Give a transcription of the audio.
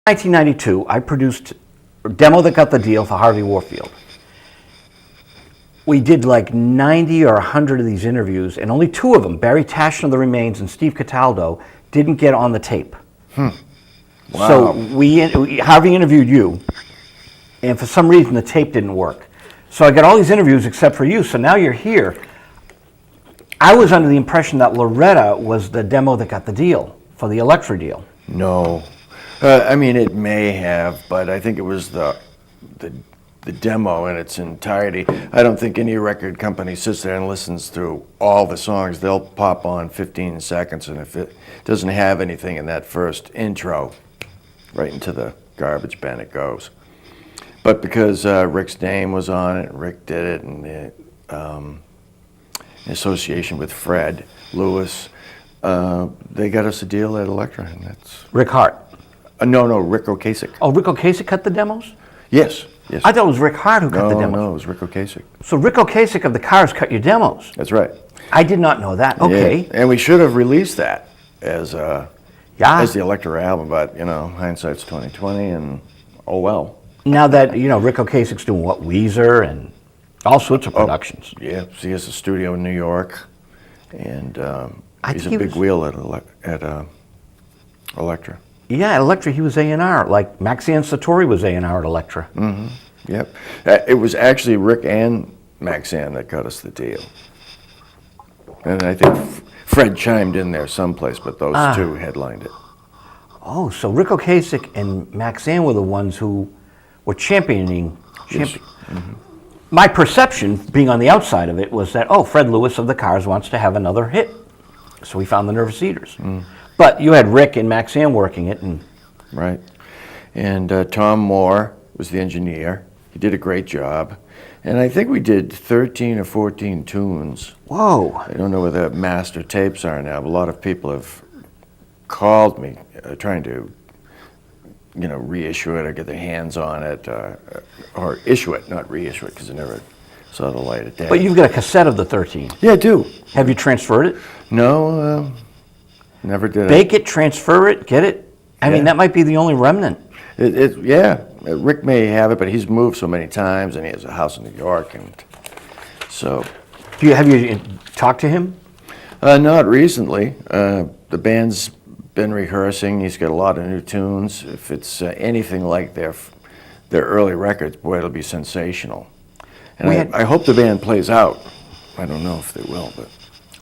1992, I produced a demo that got the deal for Harvey Wharfield. We did like 90 or 100 of these interviews, and only 2 of them, Barry Tashin of the Remains and Steve Cataldo, didn't get on the tape. Wow. So Harvey interviewed you, and for some reason the tape didn't work. So I got all these interviews except for you, so now you're here. I was under the impression that Loretta was the demo that got the deal, for the Elektra deal. No. I mean, it may have, but I think it was the demo in its entirety. I don't think any record company sits there and listens through all the songs. They'll pop on 15 seconds, and if it doesn't have anything in that first intro, right into the garbage bin it goes. But because Ric's name was on it, Ric did it, and in association with Fred Lewis, they got us a deal at Elektra, and that's... Rick Hart. No, Ric Ocasek. Oh, Ric Ocasek cut the demos? Yes. I thought it was Rick Hart who cut the demos. No, it was Ric Ocasek. So Ric Ocasek of the Cars cut your demos? That's right. I did not know that. Okay. Yeah. And we should have released that as the Elektra album, but, hindsight's 20/20, and oh well. Now that, Ric Ocasek's doing what, Weezer and all sorts of productions. Yeah, he has a studio in New York, and he's a big wheel at Elektra. Yeah, at Elektra he was A&R, like Maxine Satori was A&R at Elektra. Mm-hmm. Yep. It was actually Ric and Maxine that got us the deal. And I think Fred chimed in there someplace, but those 2 headlined it. Oh, so Ric Ocasek and Maxine were the ones who were championing. Yes. Mm-hmm. My perception, being on the outside of it, was that, Fred Lewis of the Cars wants to have another hit. So we found the Nervous Eaters. Mm. But you had Ric and Maxine working it. Right. And Tom Moore was the engineer. He did a great job. And I think we did 13 or 14 tunes. Whoa. I don't know where the master tapes are now, but a lot of people have called me trying to, reissue it or get their hands on it, or issue it, not reissue it, because it never saw the light of day. But you've got a cassette of the 13. Yeah, I do. Have you transferred it? No, never did. Bake it, transfer it, get it? I mean, that might be the only remnant. Yeah, Ric may have it, but he's moved so many times, and he has a house in New York, and so. Have you talked to him? Not recently. The band's been rehearsing. He's got a lot of new tunes. If it's anything like their early records, boy, it'll be sensational. And I hope the band plays out. I don't know if they will, but.